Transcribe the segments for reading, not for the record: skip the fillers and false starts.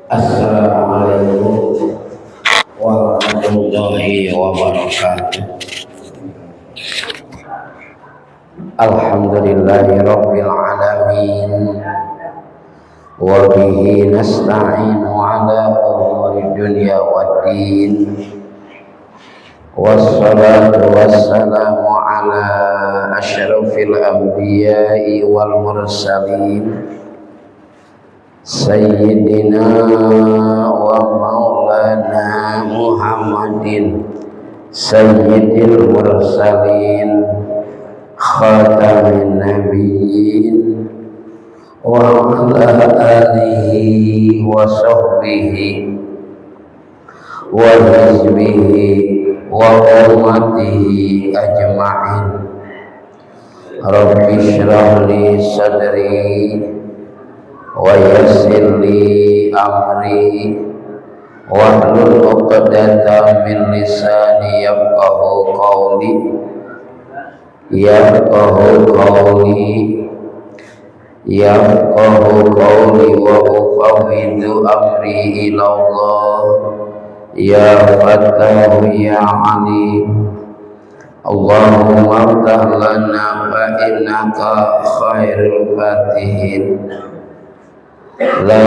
Assalamualaikum warahmatullahi wabarakatuh. Alhamdulillahi rabbil alamin, wa bihi nasta'inu ala umuri dunya waddin, wassalatu wassalamu ala asyrafil anbiya'i wal mursalin Sayyidina wa maulana Muhammadin Sayyidil mursalin Khatamin nabiyyin wa ala alihi wa sahbihi wa hizbihi wa ummatihi ajma'in. Rabbi shrah li sadri wa yassir li amri wahlul 'uqdatam min lisani yafqahu qawli wa ufawwidu amri ila Allah ya Fattahu ya Alim. Allahumma aftah lana fa innaka khairul fatihin. La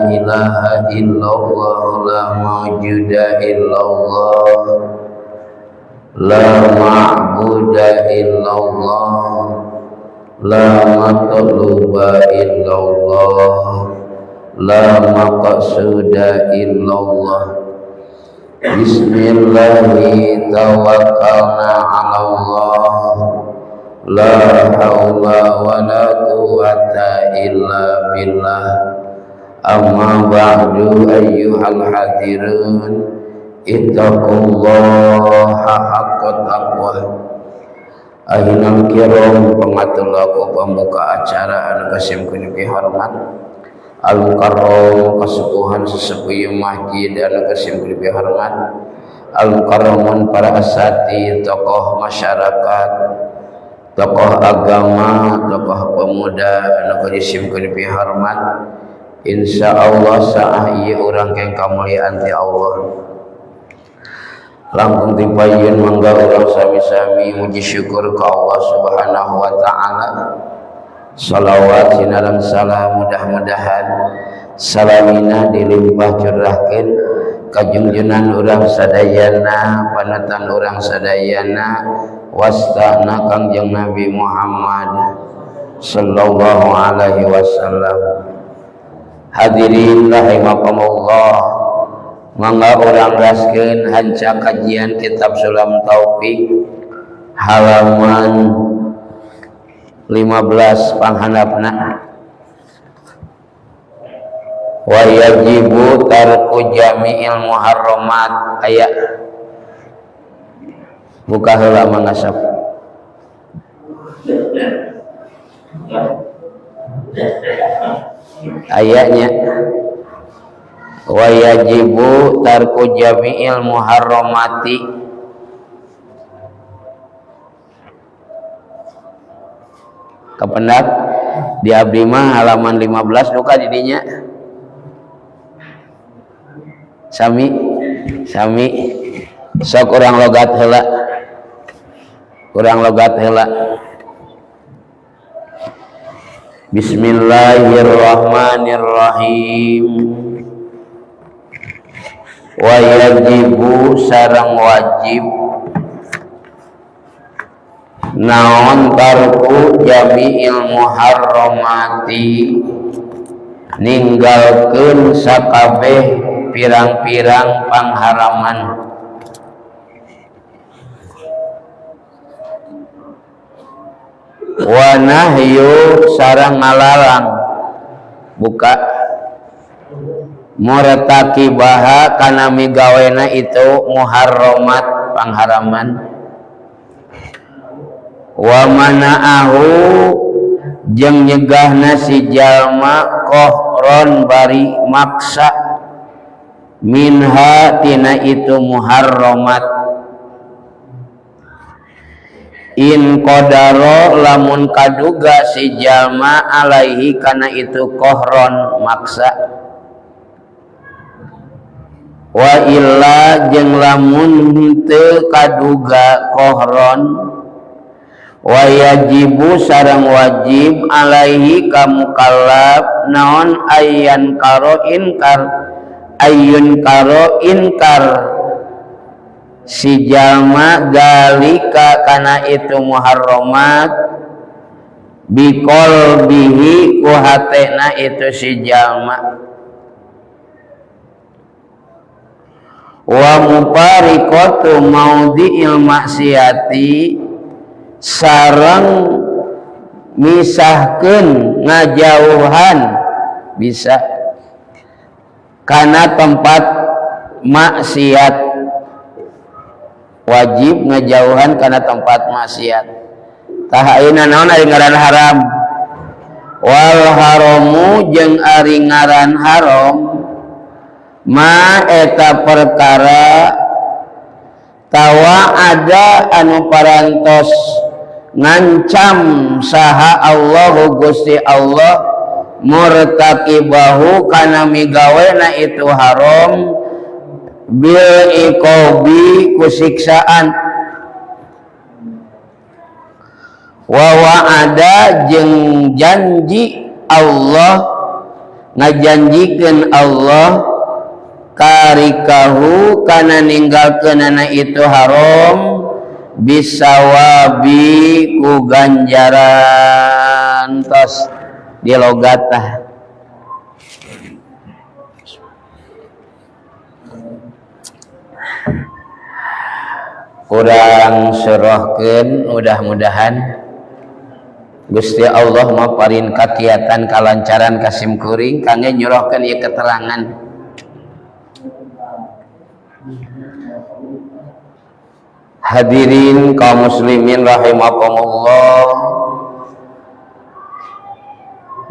ilaha illallah, la mawjuda illallah, la ma'buda illallah, la matluba illallah, la maqsuda illallah. Bismillahi tawakkalna ala Allah, la hawla wa la quwwata illa billah. Amma ba'du ayyuhal hadirun, ittaqullaha haqqa taqwa. Ahinal kiram, pengatulaku pembuka acara anu kasimkeun hormat Al-Mukarram kesepuhan sesepuh masjid anu kasimkeun hormat Al-Mukarramun para asati tokoh masyarakat, tokoh agama, tokoh pemuda anu kasimkeun hormat. Insyaallah saah ieu urang keng kamuliaan ti Allah. Langkung tipayun mangga urang sami-sami muji syukur ka Allah Subhanahu wa taala. Shalawat sinaran salam mudah-mudahan salamina dilimpah curahkeun ka junjunan urang sadayana, panutan urang sadayana, wastana Kangjeng Nabi Muhammad sallallahu alaihi wasallam. Hadirin rahimakumullah, mangga urang raskeun hanca kajian kitab Sulam Taufik halaman 15 panghandapna. Wa yajibu tarku jami'il muharramat. Aya buka heula mangga sok. Ayatnya wa yajibu tarku jami'il muharramati. Kependak di abdi mah halaman 15 duka didinya. Sami sok urang logat heula. Bismillahirrahmanirrahim. Wa yajibu sareng wajib naon tarku jami'il muharramati, ninggalkeun sakabeh pirang-pirang pangharaman. Wa nahyu sareng ngalarang buka murtakibaha kana migawena itu muharramat pangharaman. Wa mana'ahu jeung nyegahna si jalma kohron bari maksa minha tina itu muharramat. in qadaro lamun kaduga si jalma alaihi kana itu kohron maksa, wa illa jeung lamun teu kaduga kohron, wa yajibu sareng wajib alaihi ka mukallaf naon ayyan karo inkar, ayyun karo inkar si jalma dalika kana itu muharramat bikol bihi ku hatena itu si jalma, wa mufarikatu maudhi'il maksiati sareng misahkeun ngajauhan bisa kana tempat maksiat, wajib ngejauhan karena tempat maksiat. Tahaina naon ari ngaran haram, wal haramu jeung ari ngaran haram ma eta perkara tawa ada anu parantos ngancam saha Allahu Gusti Allah murtaqibahu kana migawena itu haram bil iqabi kusiksaan, wa wa'ada jeung janji Allah ngajanjikeun Allah karikahu kana ninggalkeunana itu haram bisawabi ku ganjaran tos di logatah. Kurang surahkeun mudah-mudahan Gusti Allah maparin kakiatan kalancaran kasim kuring kangge nyurahkeun ieu keterangan. Hadirin kaum muslimin rahimakumullah,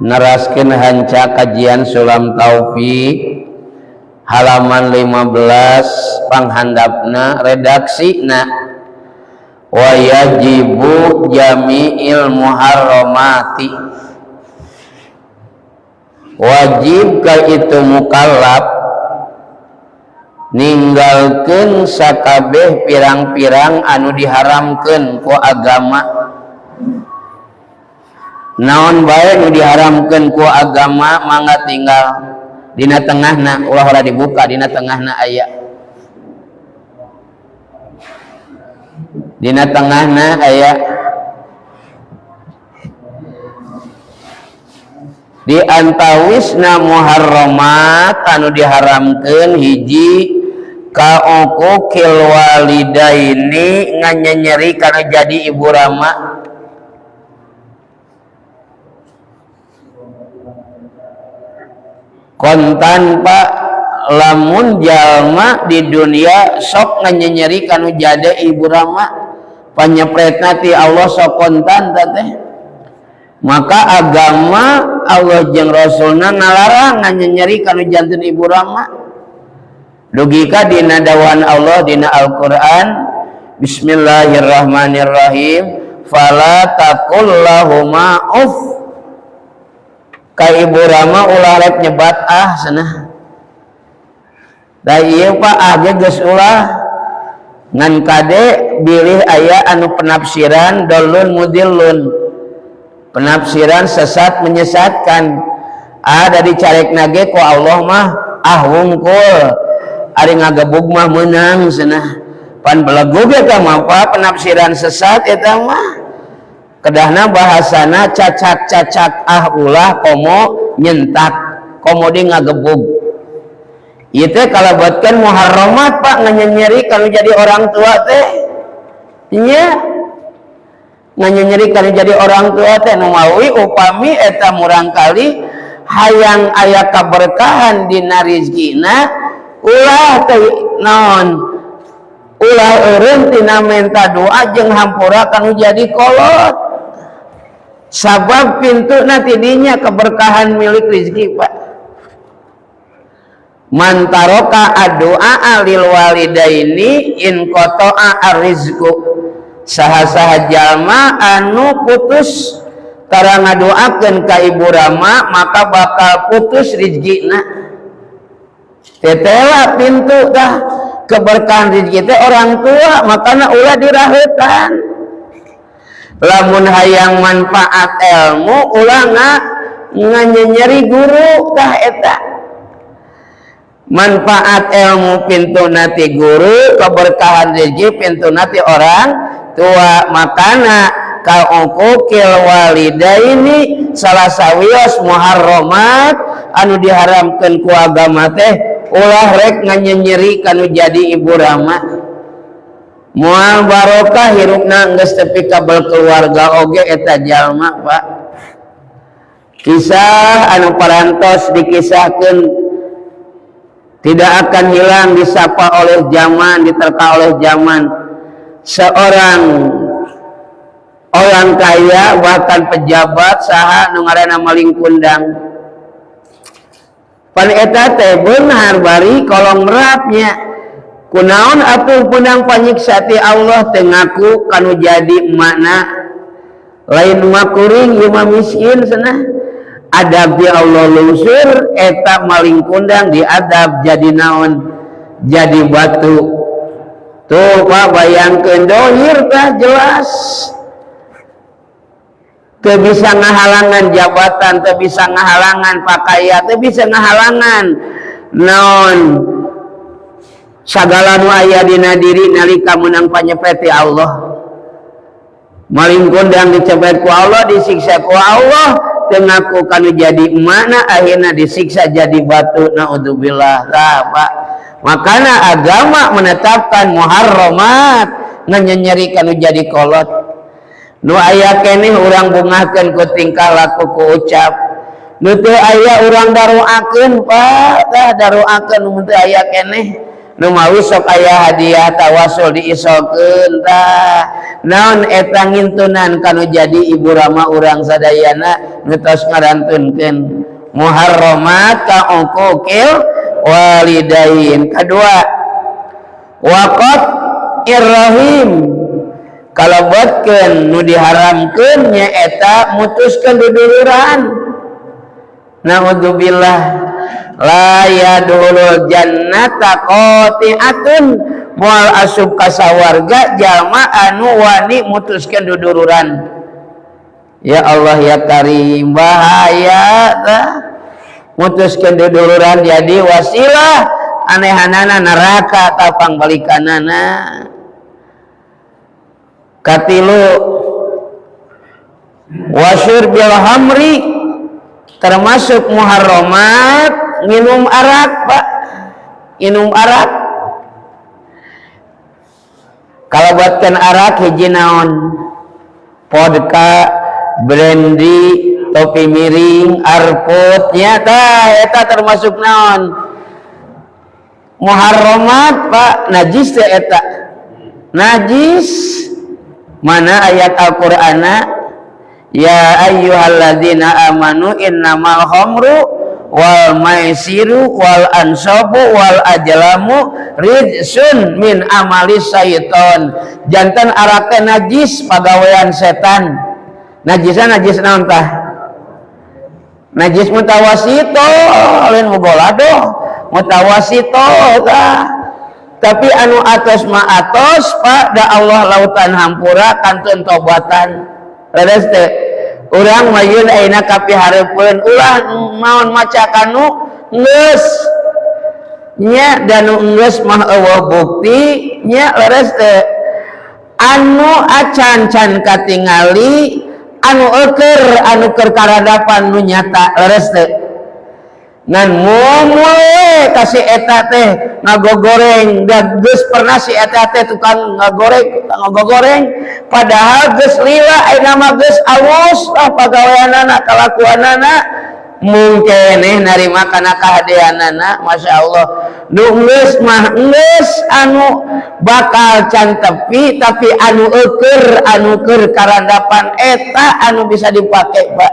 neraskeun hanca kajian Sulam Taufik halaman 15 panghandapna redaksina wa yajibu jami'il muharramati, wajib ka itu mukallaf ninggalkeun sakabeh pirang-pirang anu diharamkeun ku agama. Naon bae nu diharamkeun ku agama mangga tinggal dina tengahna, ulah ora dibuka dina tengahna aya, dina tengahna aya. Di antawisna muharramat anu diharamkeun hiji ka uquqil walidaini nganyenyeri kana jadi ibu rama, kontan pak lamun jalma di dunia sok nganyenyeri kanu jade ibu rama panyepretna ti Allah sok kontan teh, maka agama Allah jeung Rasulna ngalarang nganyenyeri kanu janten ibu rama. Dugika dina dawan Allah dina Al-Qur'an, Bismillahirrahmanirrahim, fala taqul lahuma uff, ka ibu rama ulah rek nyebat cenah. Da ieu Pak age geus ulah ngan kade bilih aya anu penafsiran dolun mudillun, penafsiran sesat menyesatkan. Ada dicarekna ge ku Allah mah wungkul ari ngagebug mah meunang cenah. Pan belegug eta mah penafsiran sesat eta mah. Kedahna bahasana cacak-cacak ulah komo nyentak komo di ngagebug. Ieu teh kalabatkeun muharramat Pak nganyenyeri kalau jadi orang tua teh. Nya nganyenyeri kalau jadi orang tua teh nu mawi upami eta murangkali hayang aya kaberkahan dina rezekina ulah teh naon ulah eureun tina menta doa jeung hampura kanu jadi kolot. Sabab pintu nanti dinya keberkahan milik rezeki Pak. Man taroka addu'a lil walidaini in qata'a ar-rizqu, saha-saha jalma anu putus tara ngadoakeun ka ibu Rama maka bakal putus rizkina. Tetela pintu tah keberkahan rezeki teh orang tua, makana ulah diraheutan. Lamun hayang manfaat ilmu ulah nganyeri guru tah eta. Manfaat ilmu pintu nati guru, keberkahan rezeki pintu nati orang tua. Makana kauqukil walidaini salah sawios muharramat anu diharamkeun ku agama teh ulah rek nganyeri kanu jadi ibu Rama. Moal barokah hirupna geus tepi ka keluarga oge eta jalma Pak. Kisah anu parantos dikisahkeun tidak akan hilang, disapa oleh zaman, diterka oleh zaman. Seorang orang kaya bahkan pejabat saha nu ngaranna Maling Kundang. Pan eta teh beunghar bari kolong meratnya. Kunaon atuh punang panyiksa ti Allah teh ngaku kanu jadi emakna. Lain mah kuring ieu mah miskin cenah. Adab di Allah lungsur eta Maling Kundang diadab jadi naon? Jadi batu. Tuh Pak bayangkeun dohir tah jelas. Teu bisa ngahalangan jabatan, teu bisa ngahalangan pakaian, teu bisa ngahalangan naon sagala nu aya dina diri nalika meunang panyepet Allah. Maling Kundang dicepet ku Allah, disiksa ku Allah. Tengaku kanu jadi mana akhirnya disiksa jadi batu. Naudzubillah. Pak, makana agama menetapkan muharramat nganyeri kanu jadi kolot. Nu aya keneh urang bungahkeun ku tingkah laku ku ucap. Nu teu aya urang daruakeun Pak, tah daruakeun nu teu aya keneh. Nu mawi sok aya hadiah tawasul diisokeun tah. Naon eta ngintunan kanu jadi ibu Rama urang sadayana ngetos ngarantunkeun muharramat ka uqukil walidain. Kedua, waqat irrahim, kalebetkeun nu diharamkeun nya eta mutuskeun duduluran. Naudzubillah. La yadulul jannata qati'atun, moal asup ka sawarga jalma anu wani mutuskeun duduluran. Ya Allah ya Karim, bahaya tah mutuskeun duduluran jadi wasilah anehanana neraka ta pangbalikanana. Katilu wasyur bil hamri, termasuk muharramat minum arak Pak, minum arak. Kalau buatkan arak hiji naon? Vodka, brandy, topi miring, arput, nyata eta termasuk naon? Muharramat Pak, najis teh eta. Najis. Mana ayat Al-Qur'ana? Ya ayyuhalladzina amanu innamal khamru wal maisiru wal ansabu wal ajlamu rijsun min amalis syaiton. Jantan arak teh najis pagawean setan. Najisna najis naon tah? Najis mutawasito, lain mugolado, mutawasito tah. Tapi anu atos ma atos Pak, da Allah lautan hampura kantun tobatan. Leres teh urang mayun ayeuna kapihareupeun ulah naon maca kanu geus nya dan geus mah eueuh bukti nya. Leres teh anu acan can katingali anu keur karadapan nu nyata. Leres teh ngan momoe kasih eta teh ngagogoreng dan geus pernah si eta teh tukang ngagogoreng padahal geus lila ayeuna mah geus alus pagaweanana kalakuanana mungkin narima kana kahadeanana. Masya Allah nu geus mah geus anu bakal can tepi tapi anu keur karandapan eta anu bisa dipake Pak.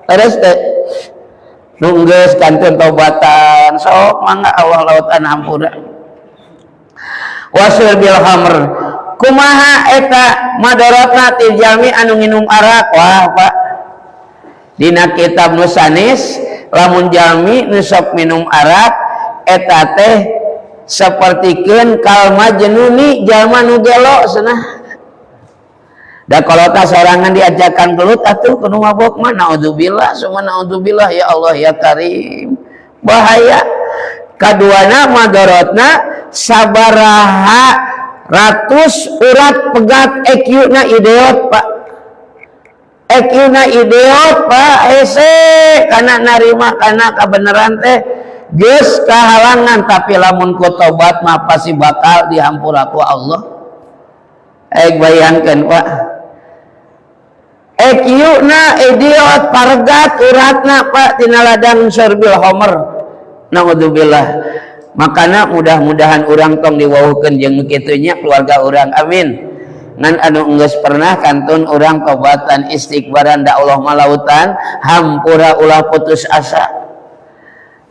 Terus teh nunggeus kantun tobatan sok mangga Allah lautan hampura. Wasil bil hamr, kumaha eta madaratna ti jalmi anu nginum arak. Wah Pak, dina kitab nusanis lamun jalmi nu sok minum arak eta teh sapertikeun kalma jenuni jalma nu gelo cenah. Da kalau tak sorangan diajakan gelut atuh kudu mabok mah naudzubillah summa naudzubillah ya Allah ya Karim. Bahaya. Kaduana madaratna sabaraha ratus urat pegat EQ na idiot Pak. EQ na idiot Pak hese kana narima kana kabeneran teh geus kahalangan, tapi lamun ku tobat mah pasti bakal dihampura ku Allah. Bayangkeun Pak, EQ na idiot paregat uratna Pak tina ladang Syarbil Homer. Naudzubillah. Makana mudah-mudahan urang tong diwauhkeun jeung kitu nya keluarga urang, amin. Ngan anu geus pernah kantun urang tobatan istighfaran da Allah malautan hampura ulah putus asa.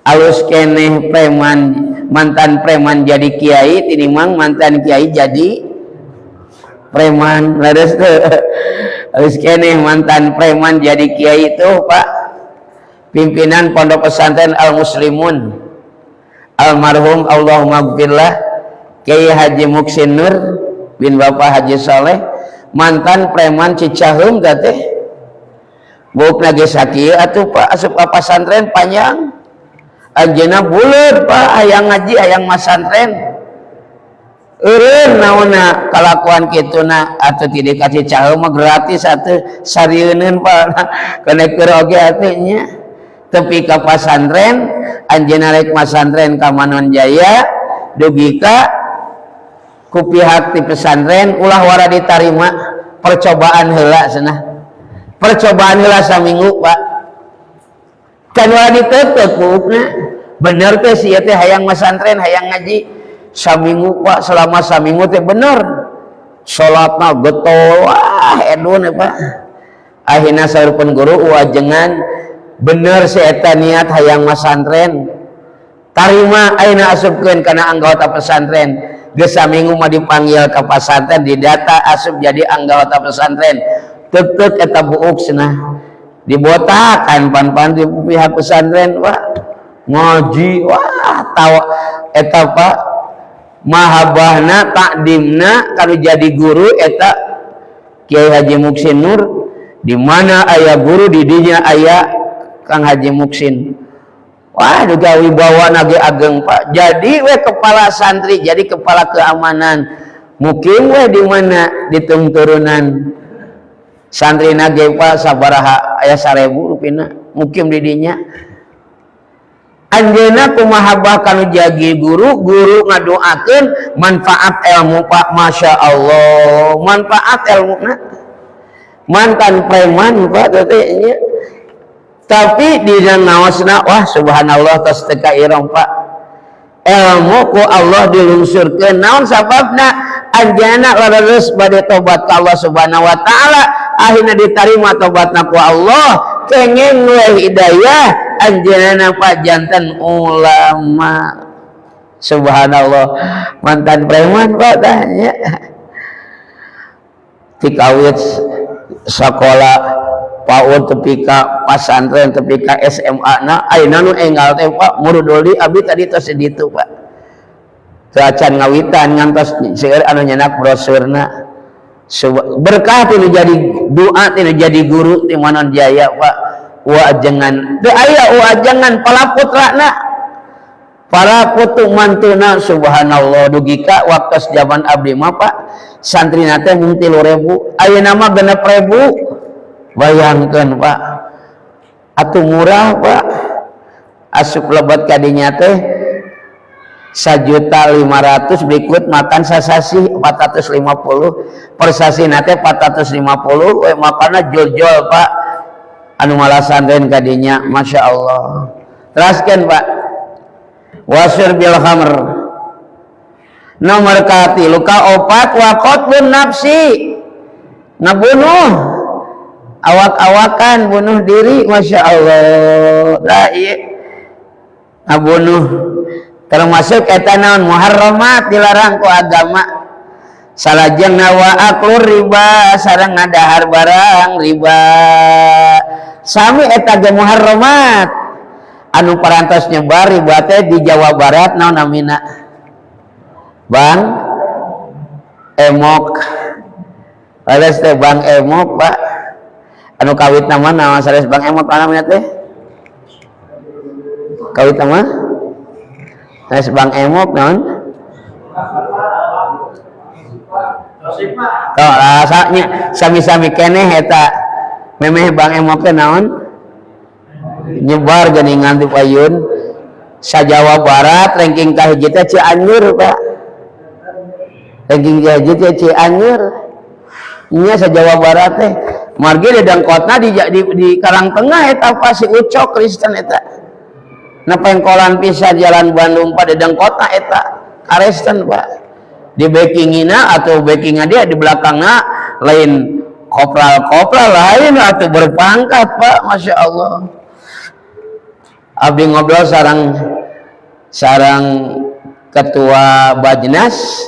Alus keneh preman, mantan preman jadi kiai, tinimang mantan kiai jadi preman. Leres teu. Alus keneh mantan preman jadi kiai itu Pak, pimpinan Pondok Pesantren Al Muslimun almarhum Allahumma gfirlah Kiai Haji Muksin Nur bin Bapak Haji Saleh, mantan preman Cicaheum teh. Buk lagi sakieu atuh Pak asup ka pesantren panjang. Anjeunna buleud Pak, hayang ngaji hayang masantren. Eureun naonna kalakuan kituna atuh ti di Cicaheum mah gratis atuh sarieun Pak. Kana keur oge atuh nya. Tepi ka pasantren anjeunna rek masantren ka Manon Jaya dugi ka ku pihak ti pesantren ulah wara ditarima percobaan heula cenah. Percobaan heula saminggu Pak. Can wara diteuteup buukna. Bener teh sia teh hayang masantren hayang ngaji saminggu Pak, selama saminggu teh bener. Salatna getol wah edun Pak. Akhirna saeureun guru wajengan bener si eta niat hayang masantren tarima ayeuna asupkeun kana anggota pesantren geus saminggu mah dipanggil ka pesantren didata asup jadi anggota pesantren teuk eta buuk cenah dibotakan pan-pan di pihak pesantren Pak ngaji wah tawa eta Pak mahabahna takdimna kalau jadi guru eta Kiai Haji Muksin Nur di mana aya guru di dinya aya Kang Haji Muksin. Wah juga wibawa nage ageng Pak. Jadi we kepala santri, jadi kepala keamanan. Mukim we di mana di turunan santri nage Pak sabaraha aya 1000 rupina. Mukim di dinya. Anjeunna kumaha kanu jagi guru ngadoakeun manfaat ilmu Pak, masya Allah. Manfaat ilmuna. Mantan preman Pak tetenya. Tapi di naosna wah subhanallah tos teu kairong Pak. Ilmu ku Allah dilungsurkeun naon sababna anjeunna leres bade tobat ka Allah Subhanahu wa taala akhirna ditarima tobatna ku Allah kenging we hidayah anjeunna Pak janten ulama. Subhanallah mantan preman Pak tanya tikawit sekolah PAUD tepi ka pasantren tepi ka SMA na ayeuna nu enggal teh Pak murudoli abdi tadi tos ditu Pak teu acan ngawitan ngantos seueur anu nyenak brosurna berkah teh jadi doa teh jadi guru di Manon Jaya Pak wajengan teu aya wajengan pala putrana para putu mantuna subhanallah dugi ka waktu zaman abdi mah Pak santrina teh mung 3.000 ayeuna mah 6.000. Bayangkan Pak atuh murah Pak asup lebat kadinya teh 1.500.000 berikut makan sasasi 450 per sasi nate 450 makana jol-jol Pak anu malasantren kadinya masya Allah. Teruskan Pak wasir bil khamr nomor katilu ka opat wa qatlun nafsi ngabunuh awak-awakan bunuh diri masya Allah lah iya ngabunuh termasuk eta naon muharramat dilarang ku agama salajengna wa aklur riba sareng ngadahar barang riba sami eta ge muharramat anu parantos nyebar riba teh di Jawa Barat naon namina Bang Emok ales teh Bang Emok Pak anu kawit nama naon sanes Bang Emok namanya teh kawit nama sanes Bang Emok naon oh rasanya sami-sami keneh eta memeh Bang Emok teh naon nyebar geuningan ti payun sa Jawa Barat ranking kahiji teh Cianjur Pak ranking kahiji teh Cianjur nya sa Jawa Barat teh margi dedengkotna di Karang Tengah eta apa si Ucok Kristen eta na pengkolan pisah jalan Bandung pada dedengkotna eta Kristen Pak di backingina atau backingnya dia di belakangnya lain kopral lain atau berpangkat Pak Masya Allah abdi ngobrol sarang ketua Bajnas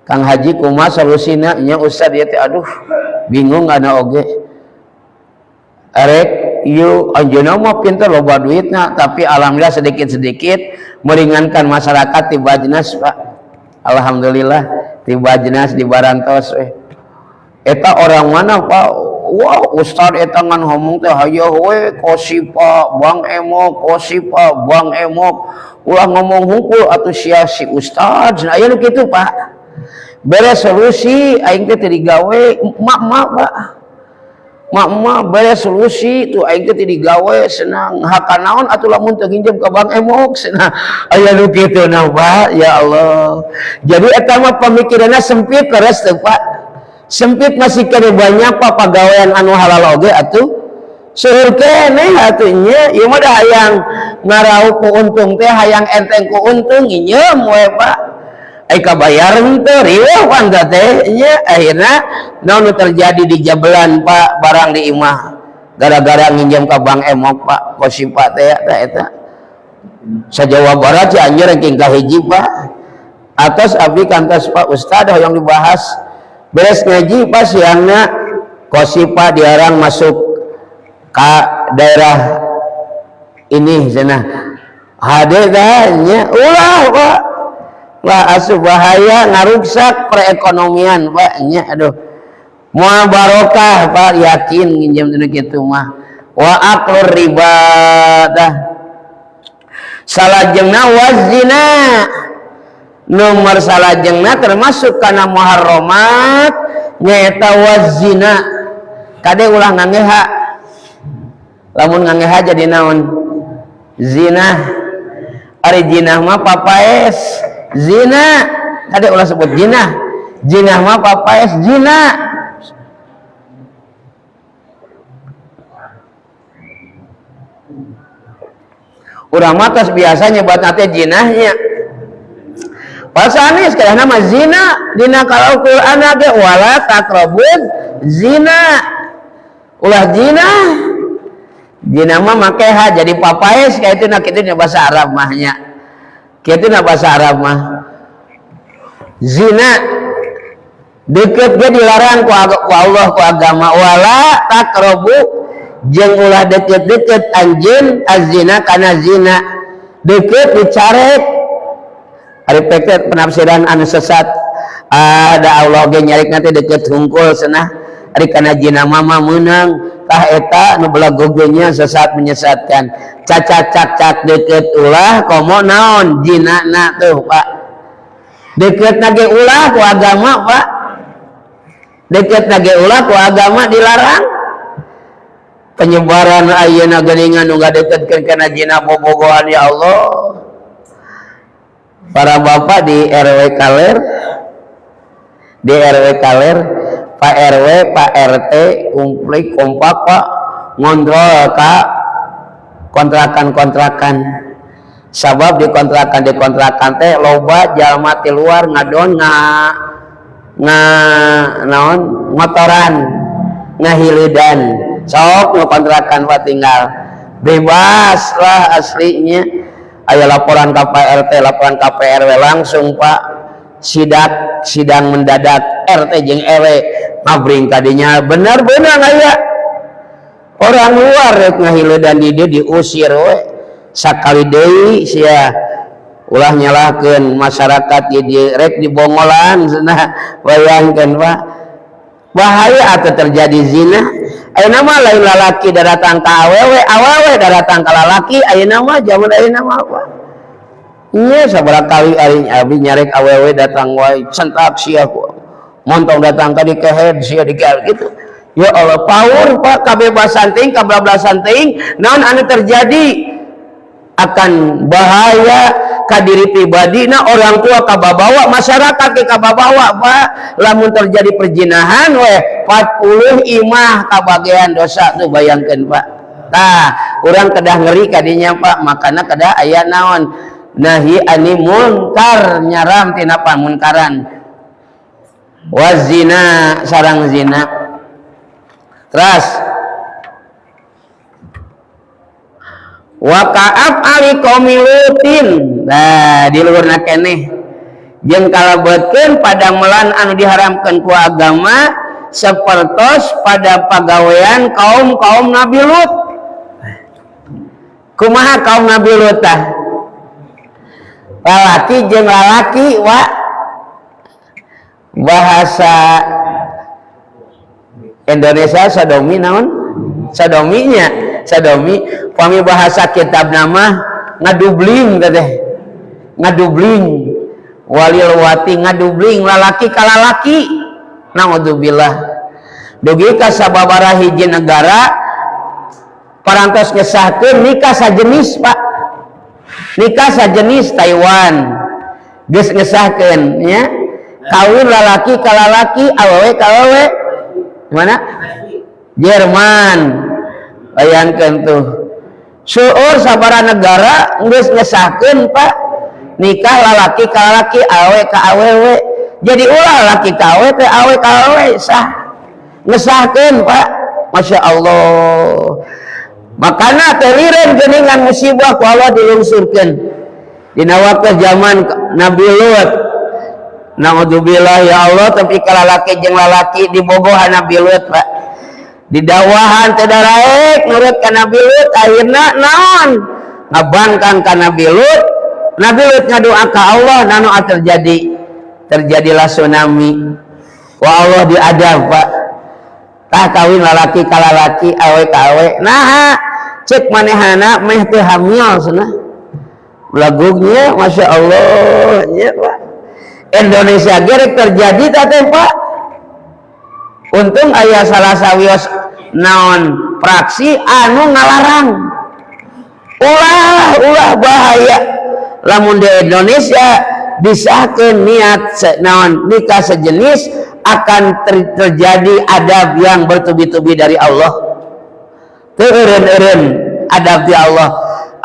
Kang Haji kumaha solusina nya Ustad ieu teh aduh bingung ana oge arek ieu anjeunna mah pinter loba duitna tapi alhamdulillah sedikit-sedikit meringankan masyarakat di Bajnas Pak alhamdulillah di Bajnas di Barantos eta orang mana Pak wow Ustad eta ngan ngomong teh hayo we kosipa Bang Emok kosipa Bang Emok ulah ngomong hungkul atuh sia si Ustad aya nu kitu Pak beres solusi aing teh digawe mak Pak mak beres solusi tuh aing teh digawe senang hakanaon atuh lamun teu nginjem ka Bang Emok cenah aya nu kitu na Pak ya Allah jadi eta mah pamikiranna sempit terus teh Pak sempit masih kene banyak Pak pagawean anu halal oge atuh seueur keneh atuh nya ieu mah da hayang ngaraup ku untung teh hayang enteng ku untung nyem we Pak ai kabayar henteu riweuh pangga teh nya akhirna naon terjadi di Jabelan Pak barang di imah gara-gara nginjem ka Bang Emok Pak kosipa teh eta sa Jawa Barat Cianjur ranking kahiji Pak atas abdi kantos Pak Ustad hoyong dibahas beres ngaji Pak siangna kosipa diarang masuk ke daerah ini cenah hade dah nya ulah Pak lah asuh bahaya ngaruksak perekonomian Pak nya aduh moal barokah Pak yakin nginjem teh kitu mah wa aklur riba dah salajengna wazina nomor salajengna termasuk kana muharramat nyaeta wazina kade ulah ngangeha lamun ngangeha jadi naon zina ari zina mah papaes zina kade ulah sebut zina mah papaes zina urang mah tos biasa nyebatna teh jinahnya pasanis kana nama zina dina kalau Quran ge wala taqrabun zina ulah zina mah make ha jadi papaes kayak itu na kitu nya bahasa Arab mahnya kitu na bahasa Arab mah zina deket ge dilarang ku Allah ku agama wala taqrabu jeung ulah deket-deket anjeun azina kana zina deket dicarek ari peket penafsiran anu sesat ada Allah ge nyarik nanti deket hungkul cenah ari kana zina mama meunang tah eta nu belagogeuna sesat menyesatkan cacak deket ulah komo naon zinana tuh Pak deket nage ulah ku agama Pak deket nage ulah ku agama dilarang penyebaran ayeuna geuningan nu ngadeketkeun kana zina bobogohan ya Allah para bapak di RW Kaler Pak RW Pak RT kumplik kompak Pak ngontrol ka kontrakan sabab di kontrakan teh loba jalma ti luar ngadon naon motoran ngahilidan sok ngekontrakan Pak tinggal bebas lah aslinya aya laporan ka Pak RT laporan ka PRW langsung Pak sidang mendadak RT jeung RW ngabring kadinya benar-benar aya orang luar rek ngahiledan di dieu diusir we sakali deui sia ulah nyalahkeun masyarakat di rek dibongolan cenah bayangkeun Pak bahaya atuh terjadi zina ayeuna mah lain lalaki datang ka awewe awewe datang ka lalaki ayeuna mah zaman ayeuna mah Pak nya sabaraha kali abi nyarek awewe datang wae centak sia montong datang ka di kehead sia di gitu ya Allah power Pak kebebasan ting kabablasan ting naon anu terjadi akan bahaya ka diri pribadina orang tua kababawa masyarakat ke kababawa Pak lamun terjadi perjinahan we 40 imah kabagean dosa tuh bayangkeun Pak tah urang kedah ngeri kadinya Pak makana kedah aya naon nahi ani munkar nyaram tina pamunkaran wazina sarang zina terus wa ka'ab ali qaumilutin nah di luhurna keneh jeung kalebetkeun padamelan anu diharamkeun ku agama sapertos pada pagawean kaum Nabi Lut kumaha kaum Nabi Lut tah lalaki jeung lalaki wa bahasa Indonesia sadomi naon sadominya sadomi pami bahasa kitab nama ngadubling teh ngadubling walilwati ngadubling lalaki ka lalaki naudzubillah dugi ka sababaraha hiji negara parantos ngesahkeun nikah sajenis Pak nikah sajenis Taiwan geus ngesahkeun nya kawin lalaki ka lalaki awewe ka awewe mana Jerman bayangkeun tuh seueur sabaraha negara geus ngesahkeun Pak nikah lalaki ka lalaki awewe ka awewe jadi ulah lalaki ka awewe teh awewe ka awewe sah ngesahkeun Pak Masya Allah makana teh lireun geuningan musibah ku Allah dilungsurkeun dina waktu zaman Nabi Lut naudzubillah ya Allah tapi ka lalaki jeung lalaki di bogohan Nabi Lut Pak di dawahan teh daraek nurut ka Nabi Lut akhirna naon ngabangkang ka Nabi Lut ngadoa ka Allah nanu terjadilah tsunami wa Allah diadab Pak tah kawin lalaki ka lalaki awe ka awe nah cek manehana meh teu hamil cenah lagugnya Masya Allah nya Pak Indonesia gerek terjadi teh Pak untung aya salah sawios naon praksi anu ngalarang ulah bahaya lamun di Indonesia disahkeun niat naon nikah sejenis akan terjadi adab yang bertubi-tubi dari Allah teu eureun adab di Allah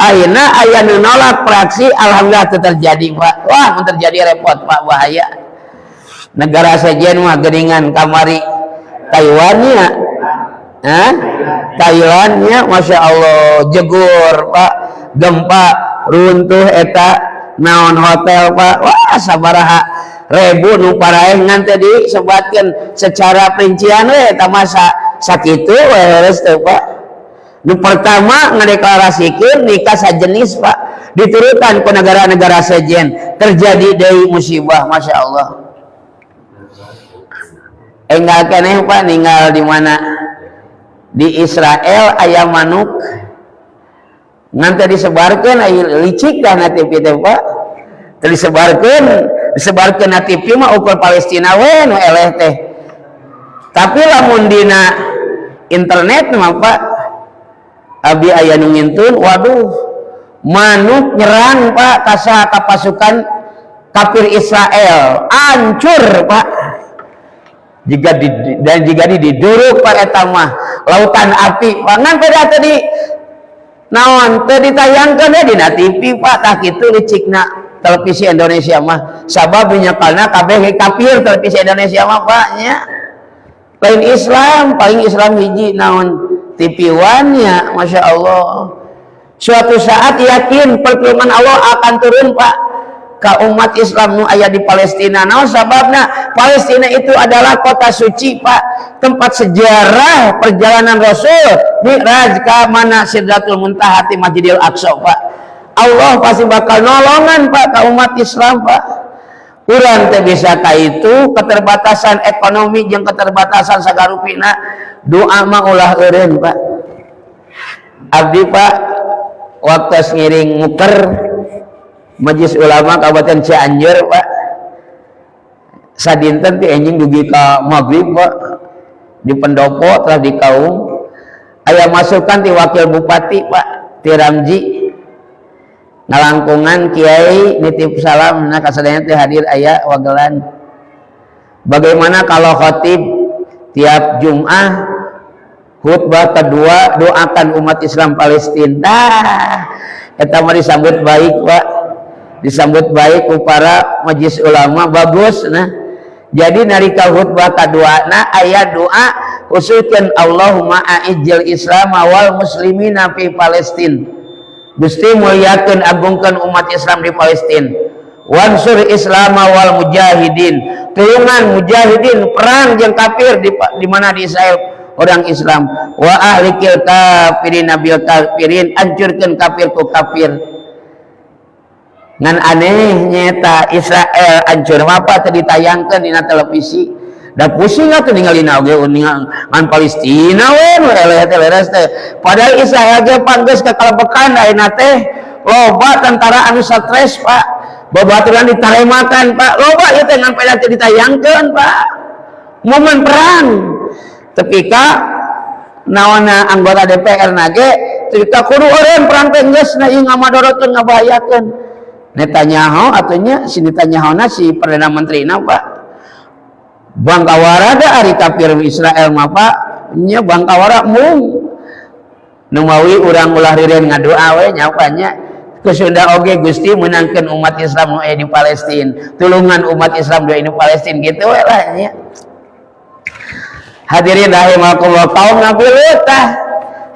ayeuna aya nu nolak praksi alhamdulillah teu terjadi Pak wah mun terjadi repot Pak bahaya negara sejen mah geuningan kamari Taiwannya Thailandnya Masya Allah jegur Pak gempa runtuh eta naon hotel Pak wah sabaraha ribu nu paraengan tadi sebatkeun secara perincian we eta masa sakitu we leres teh Pak nu pertama ngadeklarasikeun nikah sajenis Pak diturutan ku negara-negara sejen terjadi deui musibah Masya Allah enggak keneh Pak ninggal di mana di Israel aya manuk nanti disebarkeun aya licik dah na TV teh Pak disebarkeun na TV mah ukur Palestina we nu eleh teh tapi lamun dina internet mah Pak abi aya nu ngintun waduh manuk nyerang Pak ka pasukan kafir Israel hancur Pak jika diduruk Pak eta mah lautan api pangan pada tadi naon teu ditayangkeun we dina TV Pak tah kitu licikna televisi Indonesia mah sabab nyekalna kabeh kafir televisi Indonesia mah Pak nya lain Islam paling Islam hiji naon TV One nya Masya Allah suatu saat yakin pertolongan Allah akan turun Pak ka umat Islam nu aya di Palestina. Naon sababna? Palestina itu adalah kota suci, Pak, tempat sejarah perjalanan Rasul Mi'raj ka mana Sidratul Muntaha ti Masjidil Aqsa, Pak. Allah pasti bakal nolongan, Pak, ka umat Islam, Pak. Urang teh bisa ka itu keterbatasan ekonomi jeung keterbatasan sagarupina, doa mah ulah eureun, Pak. Abdi, Pak, waktu ngiring muker Majelis Ulama Kabupaten Cianjur, Pak, sadinten ti enjing dugi ka maghrib, Pak, di pendopo telah di kaum aya masukan ti wakil bupati, Pak, ti Ramji ngalangkungan kiai nitip salam na kasadayana teh hadir aya wagelan. Bagaimana kalau khatib tiap Jumat khutbah kedua doakan umat Islam Palestina. Eta mah disambut baik, Pak, disambut baik ku para majelis ulama, bagus. Nah, jadi narika khutbah kedua na aya doa khususkeun Allahumma a'ijil Islam wal muslimina fi Palestin. Gusti muliakeun agungkeun umat Islam di Palestina. Wansur Islam wal mujahidin, tulungan mujahidin perang jeung kafir di mana di Israel orang Islam. Wa ahlikil kafirin nabil kafirin, hancurkeun kafir ku kafir. Ngan aneh nyata Israel hancur apa teh ditayangkeun dina televisi. Da pusing atuh ningalina oge ngan Palestina we nu eleh teh leres teh. Padahal Israel ge panggeus kakalebekan ayeuna teh loba tentara anu stres, Pak. Babaturan ditaremakan, Pak. Loba ieu teh ngan pada ditayangkeun, Pak. Momen perang. Tepika naonna anggota DPR nage tepika kudu eureun perang teh geus na ieu ngamadorotkeun ngabahayakeun. Netanyahu atunya si Netanyahu si Perdana Menteri na, Pak. Bangkawara da ari kafir Israel mah, Pak, nya bangkawara mung nu mawi urang ulah rireun ngadoa we nyapanya kesunda oge Gusti menangkeun umat Islam nu aya di Palestina, tulungan umat Islam nu aya di Palestina gitu we lah nya. Hadirin rahimakumullah, kaum nabilut tah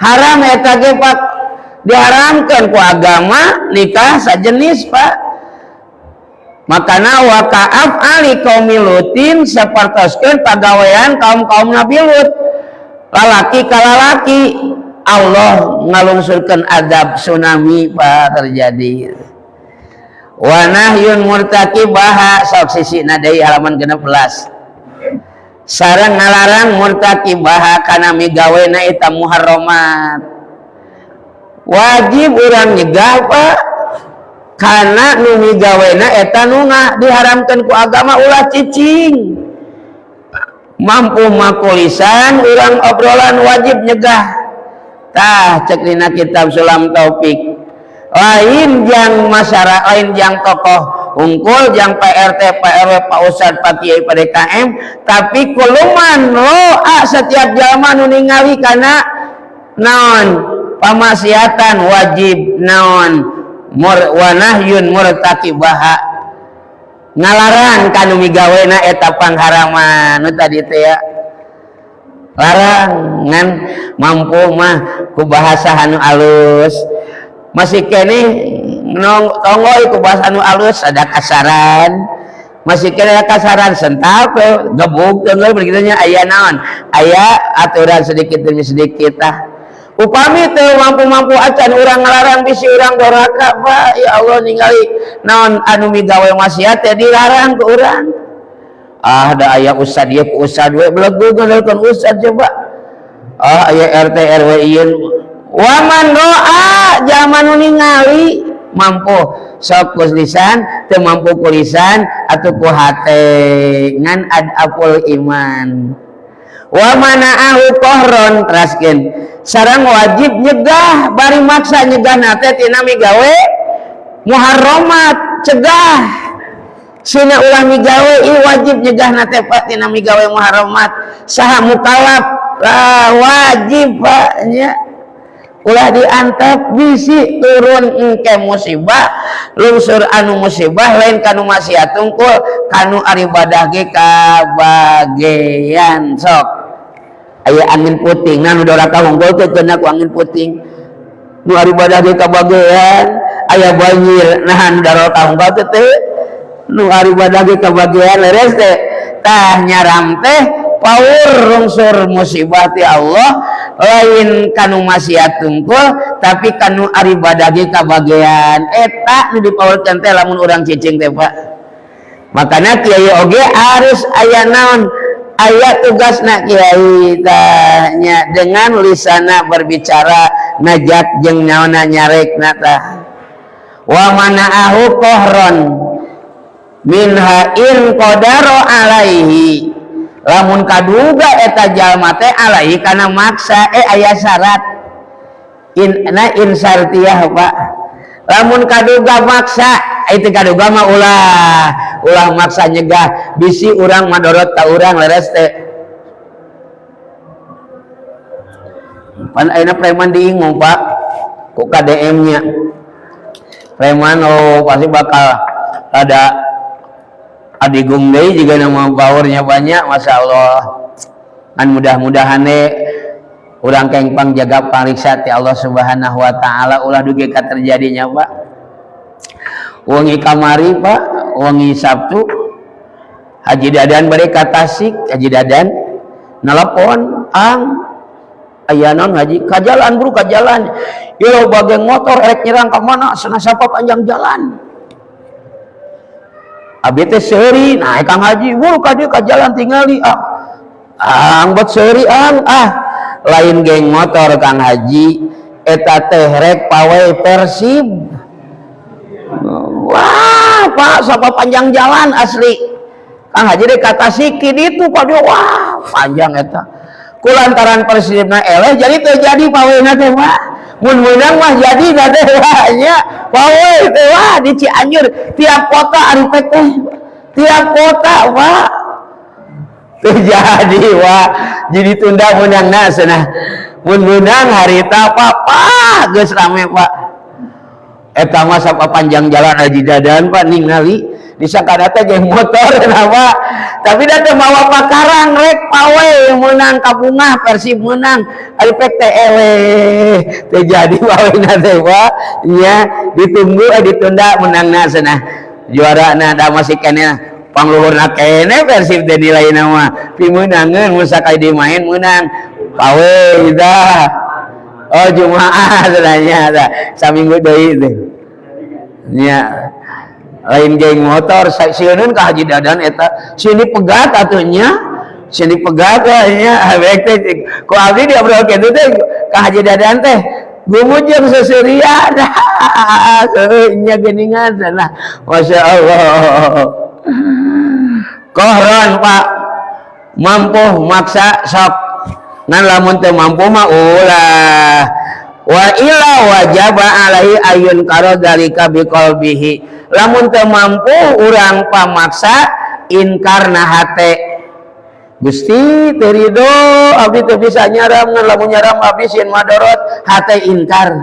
haram eta ge, Pak, diharamkeun ku agama nikah sajenis, Pak. Makana wa ka'af ali qaumi lutin sapartoskeun pagawean kaum-kaum Nabi Lut, lalaki ka lalaki Allah ngalungsurkeun adab tsunami, Pak, terjadi. Wa nahyun murtakibaha sok sisina deui halaman 16. Sareng ngalarang murtakibaha kana migawena eta muharramat. Wajib urang nyegah, Pak, karena nu migawena eta nu diharamkeun ku agama ulah cicing. Mampu makulisan urang obrolan wajib nyegah. Tah cek dina kitab Sulam Taufik. Lain jang masyarakat, lain jang tokoh unggul, jang PRT, PRW, Pak Ustad, Pak Kiai, Pak DKM, tapi kuluman loa setiap jalma nu ningali kana naon pamaksiatan wajib naon wa nahyun murtakibaha, ngalarang kanu migawena eta pangharaman nu tadi teh ya. Larang ngan mampu mah ku bahasa anu alus, masih kene tonggol ku bahasa anu alus ada kasaran, masih kene kasaran sentak gebuk teuing begitu nya aya naon, aya aturan sedikit demi sedikit tah. Upami teu mampu-mampu acan urang ngalarang bisi urang doraka, Pak, ya Allah ningali naon anu migawe maksiat teh dilarang ku urang. Ah da aya ustad ieu ku ustad we belegu ngaleukeun ustad coba. Ah aya RT RW ieu waman doa zaman nu ningali mampu sok ku lisan teu mampu ku lisan atuh ku hate ngan adapul iman. Wa mana'ahu qahron teraskeun sareng wajib nyegah bari maksa nyegah nate tina migawe muharramat, cegah sina ulah migawe ieu wajib nyegah nate Pak tina migawe muharramat. Saha mukallaf wajib, Pak, nya ulah diantep bisi turun engke musibah lungsur anu musibah lain kanu maksiat tungkul kanu ari ibadah ge kabagean. Sok aya angin puting nah nu doraka unggul teh kena ku angin puting nu ari ibadah ge kabagean aya banjir nah nu doraka unggul teh nu ari badage kabagian leres teh tah nyaram teh paur rungsur musibah ti Allah lain kanu maksiat tungkul tapi kanu ari badage kabagian eta nu dipaulkeun teh lamun urang cicing teh Pak. Makana kiai oge harus aya naon aya tugasna kiai tanya dengan lisana berbicara najat jeung naonna nyarekna tah wa mana'ahu qahron minha in qadaro alaihi lamun kaduga eta jalma teh alaihi kana maksa aya syarat in syartiyah Pak lamun kaduga maksa itu kaduga mah ulah maksa nyegah bisi urang madorot ka urang leres teh pan ayeuna preman diingung Pak ku KDM nya preman pasti bakal ada adigung deui juga nama powernya banyak Masya Allah kan mudah-mudahan urang kengpang jaga pariksa ti Allah Subhanahu wa taala ulah dugi ka terjadinya Pak. Wengi kamari Pak, wengi Sabtu Haji Dadan bari ka Tasik, Haji Dadan nelpon ang aya naon Haji ka jalan bro ka jalan. Ieu bageng motor rek nyerang ka mana cenah sapa panjang jalan. Abi teh seuri, nah Kang Haji buru ka dieu ka jalan tingali ang bet seuri lain geng motor Kang Haji eta teh rek pawai Persib. Wah Pak sapa panjang jalan asli Kang Haji dek kata sikit itu Pak dia wah panjang eta kulantaran Persibna eleh jadi terjadi pawena teh Pak mun menang mah jadi da teh nya pawe teh wah di Cianjur tiap kota ari teh tiap kota Pak terjadi wah jadi tunda menangna cenah mun menang harita Pak geus rame Pak eta mah sapa panjang jalan Haji Dadan Pak ningali disangka teh geng motor kenapa tapi da teh mawa pakarang rek pawe menang kabungah Persib menang ari pek teh eleh teh jadi pawena teh Pak nya ditunggu ditunda menangna cenah juarana da masih keneh pangluhurna keneh Persib teh nilaina mah pimeunangeun mun sakali dimain menang pawe dah oh Jumaah sebenarnya ada saminggu deui teh nya lain geng motor sieun ka Haji Dadan eta sini pegat atunya sini pegat nya habek teh ku abdi diobrol kitu teh ka Haji Dadan teh gumut jeung seseuria nya geuningan cenah Masya Allah kohron Pak mampu maksa sok ngan lamun teu mampu mah ulah wa illa wajaba alaihi ayun karo dalika biqalbihi lamun teu mampu urang pamaksa inkarna hate Gusti teu ridho abdi teu bisa nyaram ngan lamun nyaram abdi sieun madorot hate inkar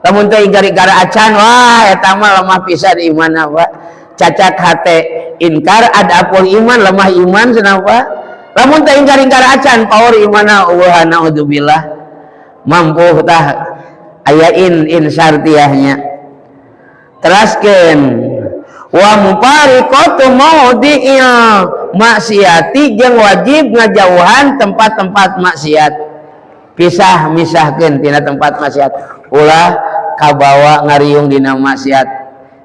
lamun teu ingkar-ingkar acan wah eta mah lemah pisan imanna Pak cacat hate inkar adapun iman lemah iman cenah Pak lamun teh ingkar-ingkar acan power imana wa naudzubillah mampu tah aya in syartiyahnya teraskeun wa mufariqatu maudhi'il maksiati jeung wajib ngajauhan tempat-tempat maksiat pisah misahkeun tina tempat maksiat ulah kabawa ngariung dina maksiat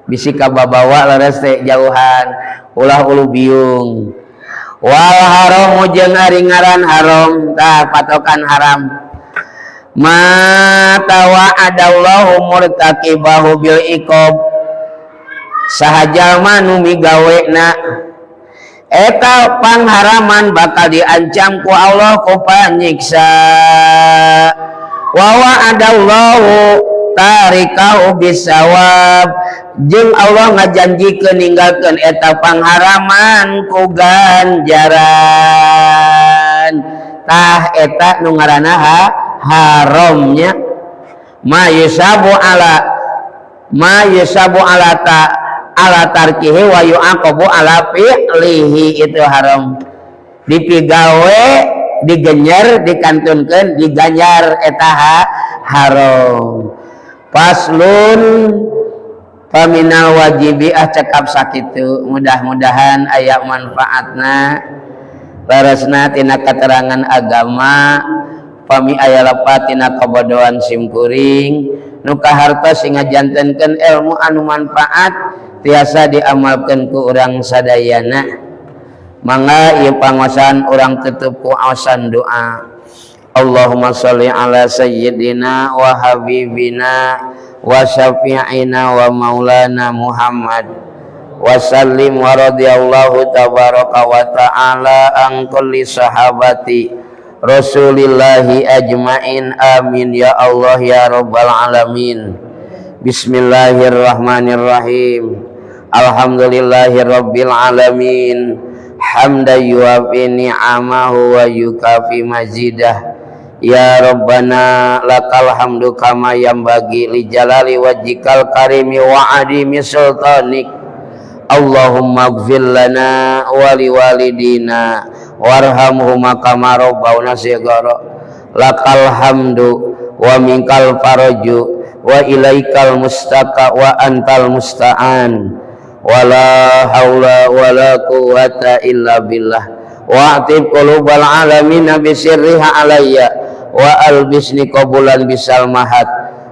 bisi kababawa leres teh jauhan ulah ulu biung wal haram jeung ari ngaran haram tah patokan haram ma tawa'adallahu murtaqibahu bil iqab sahaja manu migawena eta pangharaman bakal diancam ku Allah ku panyiksa wa wa'adallahu tarikahu bisawab jeung Allah ngajanjikeun ninggalkeun eta pangharaman ku ganjaran tah eta nu ngaranna haramnya ma yusabu ala tarkihi wa yu'aqabu ala fi'lihi itu haram dipigawe digenyer dikantunkeun diganjar eta haram paslun Paminal wajibi cekap sakitu mudah-mudahan aya manfaatna laresna tina keterangan agama pami aya lepat tina kabodohan simkuring nu kahartos ngajantenkeun ilmu anu manfaat tiasa diamalkeun ku urang sadayana mangga ieu pangosan urang tutup ku aosan doa. Allahumma sholli ala sayyidina wa habibina wa syafi'ina wa maulana Muhammad wa sallim wa radiyallahu tabaraka wa ta'ala an kulli sahabati Rasulillahi ajmain amin ya Allah ya rabbal alamin. Bismillahirrahmanirrahim. Alhamdulillahi rabbil alamin. Hamda yuwafi ni'amahu wa yukafi mazidah. Ya Rabbana lakal hamdu kama yanbaghi li jalali wajhikal karimi wa adimi sultanik. Allahumma ighfir lana wa liwalidina warhamhuma kama rabbawna shighara. Lakal hamdu wa minkal faraju wa ilaikal mustaka wa antal musta'an. Wala haula wala quwwata illa billah. Wa'tib qulubal alamin bisirriha alayya wa albisni qabulan bisal mahat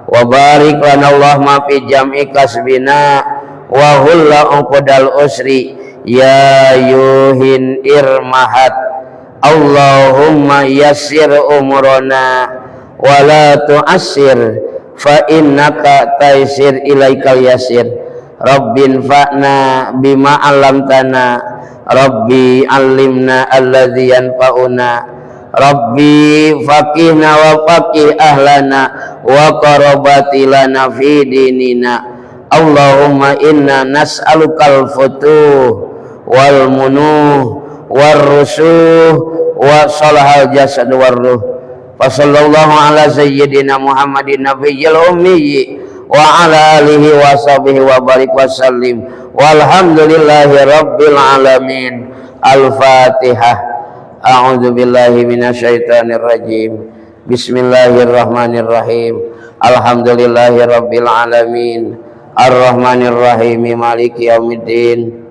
wa barik lana Allahumma fi jam'i kasbina wa hulla uqdal usri ya yuhin irmahat. Allahumma yassir umurana wa la tu'assir fa innaka taysir ilaikal yasir. Rabbin fa'na bima 'allamtana Rabbi 'allimna alladzi yanfa'una Rabbi faqihna wa faqih ahlana wa qarabatilana fi dinina. Allahumma inna nas'alukal futuh wal munuh war rusuh wa salahal jasad war ruh. Fa sallallahu ala sayyidina Muhammadin nabiyil ummi wa ala alihi wa sahbihi wa barik wa sallim walhamdulillahi rabbil alamin. Al-Fatihah. A'udzu billahi minasyaitonir rajim. Bismillahirrahmanirrahim. Alhamdulillahi rabbil alamin. Arrahmanir rahim maliki yaumiddin.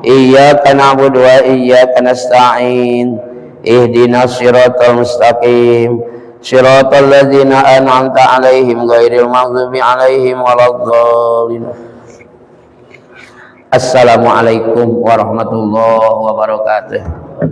Iyyaka na'budu wa iyyaka nasta'in. Ihdinas siratal mustaqim. Siratal ladzina an'amta 'alaihim ghairil maghdubi 'alaihim waladdallin. Assalamualaikum warahmatullahi wabarakatuh.